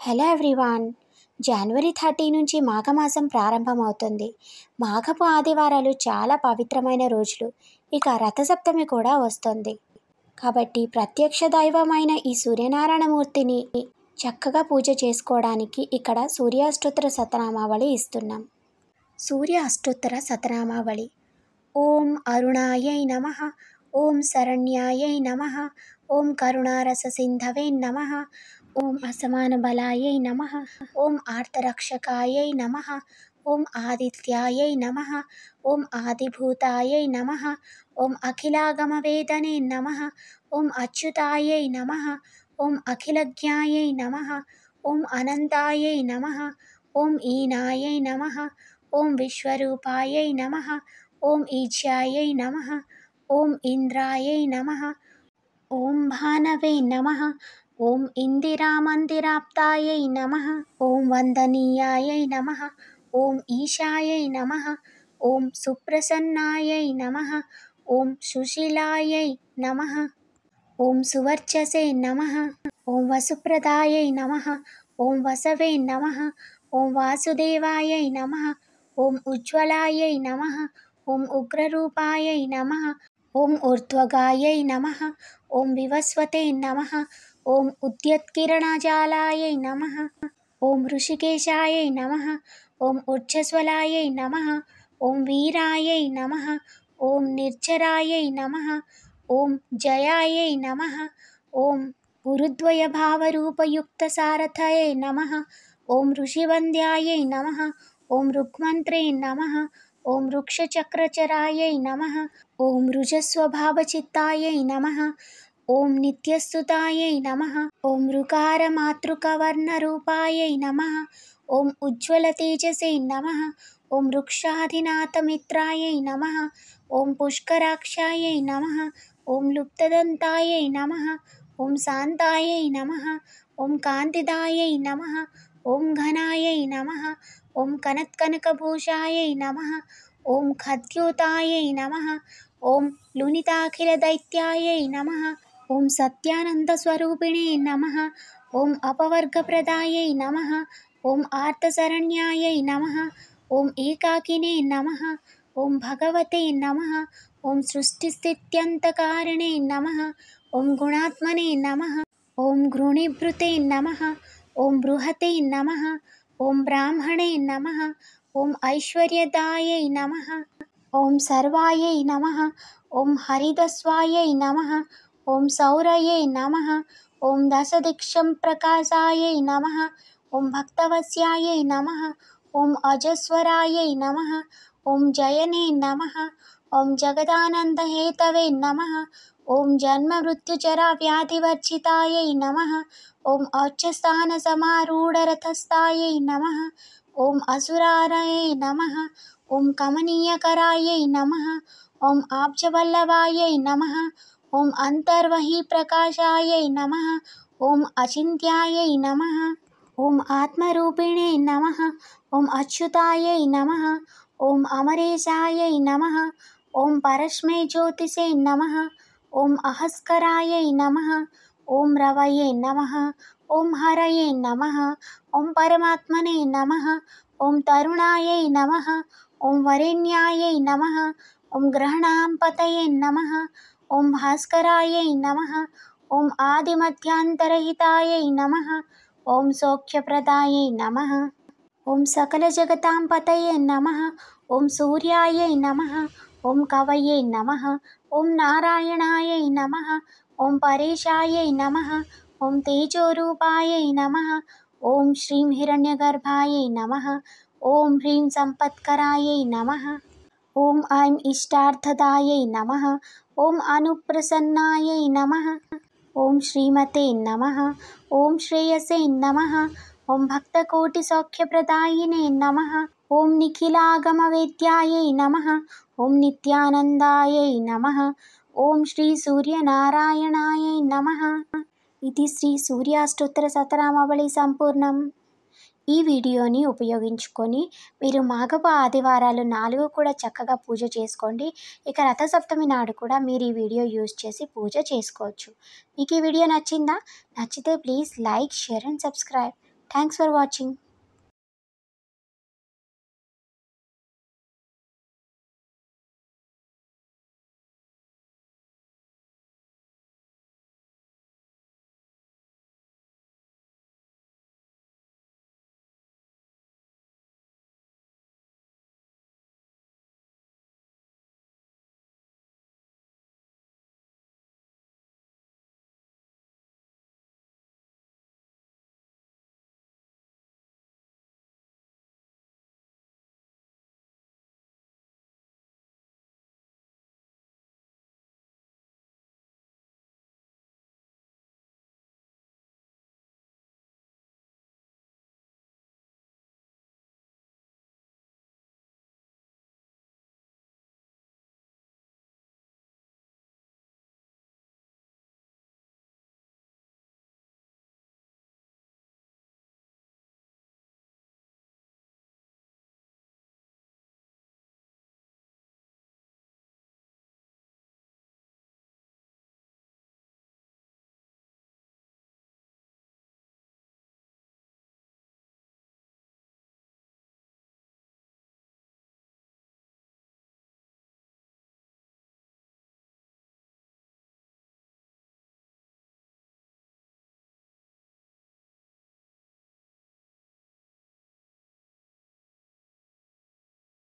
Hello everyone. జనవరి 30 నుంచి మాఘమాసం ప్రారంభమవుతుంది. మాఘపు ఆదివారాలు చాలా పవిత్రమైన రోజులు. ఇక రథసప్తమి కూడా వస్తుంది. కాబట్టి ప్రత్యక్ష దైవమైన ఈ సూర్యనారాయణమూర్తిని చక్కగా పూజ చేసుకోవడానికి ఇక్కడ సూర్య అష్టోత్తర శతనామావళి ఇస్తున్నాం. సూర్య అష్టోత్తర శతనామావళి. ఓం అరుణాయై నమః, ఓం శరణ్యాయై నమః, ఓం కరుణారస సింధవే నమః, ఓం అసమాన బలాయై నమః, ఓం ఆర్తరక్షకాయై నమః, ఓం ఆదిత్యాయై నమః, ఓం ఆదిభూతాయై నమః, ఓం అఖిలాగమవేదనే నమః, ఓం అచ్యుతాయై నమః, ఓం అఖిలజ్ఞాయై నమః, ఓం అనంతాయై నమః, ఓం ఈనాయై నమః, ఓం విశ్వరూపాయై నమః, ఓం ఈజ్యాయై నమః, ఓం ఇంద్రాయై నమః, ఓం భానవే నమః, ఓం ఇందిరామందిరాప్తాయై నమః, ఓం వందనీయాయై నమః, ఓం ఈశాయై నమః, ఓం సుప్రసన్నాయై నమః, ఓం సుశీలాయై నమః, ఓం సువర్చసే నమః, ఓం వసుప్రదాయై నమః, ఓం వసవే నమః, ఓం వాసుదేవాయై నమః, ఓం ఉజ్వలాయై నమః, ఓం ఉగ్రరూపాయై నమః, ఓం ఊర్ధ్వగాయై నమః, ఓం వివస్వతే నమః, ఓం ఉద్యత్కిరణజాలాయై నమః, ఓం ఋషికేశాయై నమః, ఓం ఊర్ధ్వస్వలాయై నమః, ఓం వీరాయై నమః, ఓం నిర్జరాయై నమః, ఓం జయాయై నమః, ఓం గురుద్వయ భావరూపయుక్త సారథయే నమః, ఓం ఋషివంద్యాయై నమః, ఓం ఋగ్మంత్రే నమః, ఓం వృక్షచక్రచరాయై నమః, ఓం రుజస్వభావచిత్తాయై నమః, ఓం నిత్యస్తుతాయై నమః, ఓం రుకారమాతృకవర్ణరూపాయై నమః, ఓం ఉజ్వలతేజసే నమః, ఓం వృక్షాధినాథమిత్రాయై నమః, ఓం పుష్కరాక్షాయై నమః, ఓం లుప్తదంతాయై నమః, ఓం శాంతాయై నమః, ఓం కాంతిదాయై నమః, ఓం ఘనాయై నమః, ఓం కనత్కనకభూషాయై నమః, ఓం ఖద్యోతాయై నమః, ఓం లునితాఖిలదైత్యాయై నమః, ఓం సత్యానందస్వరూపిణే నమః, ఓం అపవర్గప్రదాయై నమః, ఓం ఆర్తశరణ్యాయై నమః, ఓం ఏకాకినే నమః, ఓం భగవతే నమః, ఓం సృష్టిస్థిత్యంతకారిణే నమః, ఓం గుణాత్మనే నమః, ఓం ఘృణీభృతే నమః, ఓం బృహతే నమః, ఓం బ్రాహ్మణే నమః, ఓం ఐశ్వర్యదాయై నమః, ఓం సర్వాయై నమః, ఓం హరిదస్వాయై నమః, ఓం సౌరయే నమః, ఓం దశదిక్షం ప్రకాశాయై నమః, ఓం భక్తవత్స్యాయై నమః, ఓం అజస్వరాయై నమః, ఓం జయనే నమః, ఓం జగదానందహేతవే నమః, ఓం జన్మమృత్యుజరా వ్యాధివర్జితాయై నమః, ఓం అర్చస్థానసమారూఢరథస్థాయై నమః, ఓం అసురారయే నమః, ఓం కమనీయకరాయై నమః, ఓం ఆబ్జవల్లభాయై నమః, ఓం అంతర్వహి ప్రకాశాయై నమః, ఓం అచింత్యాయై నమః, ఓం ఆత్మరూపిణే నమః, ఓం అచ్యుతాయై నమః, ఓం అమరేశాయై నమః, ఓం పరస్మై జ్యోతిషే నమః, ఓం అహస్కరాయై నమః, ఓం రవయే నమః, ఓం హరయే నమః, ఓం పరమాత్మనే నమః, ఓం తరుణాయై నమః, ఓం వరేణ్యాయై నమః, ఓం గ్రహణాంపతయే నమః, ఓం భాస్కరాయై నమః, ఓం ఆదిమధ్యాంతరహితాయై నమః, ఓం సౌఖ్యప్రదాయై నమః, ఓం సకల జగతాంపతయే నమః, ఓం సూర్యాయై నమః, ఓం కవయే నమః, ఓం నారాయణాయై నమః, ఓం పరేశాయై నమః, ఓం తేజోరూపాయై నమః, ఓం శ్రీం హిరణ్యగర్భాయై నమః, ఓం హ్రీం సంపత్కరాయై నమః, ఓం ఐం ఇష్టార్థదాయై నమః, ఓం అనుప్రసన్నాయై నమః, ఓం శ్రీమతే నమః, ఓం శ్రేయసే నమః, ఓం భక్తకోటిసౌఖ్యప్రదాయినే నమః, ఓం నిఖిలాగమవేద్యాయై నమః, ఓం నిత్యానందాయై నమః, ఓం శ్రీ సూర్యనారాయణాయై నమః. ఇది శ్రీ సూర్యాష్టోత్తర శతనామావళి సంపూర్ణం. ఈ వీడియోని ఉపయోగించుకొని మీరు మాఘపు ఆదివారాలు 4 కూడా చక్కగా పూజ చేసుకోండి. ఇక రథసప్తమి నాడు కూడా మీరు ఈ వీడియో యూజ్ చేసి పూజ చేసుకోవచ్చు. మీకు ఈ వీడియో నచ్చిందా? నచ్చితే please like, share and subscribe. Thanks for watching.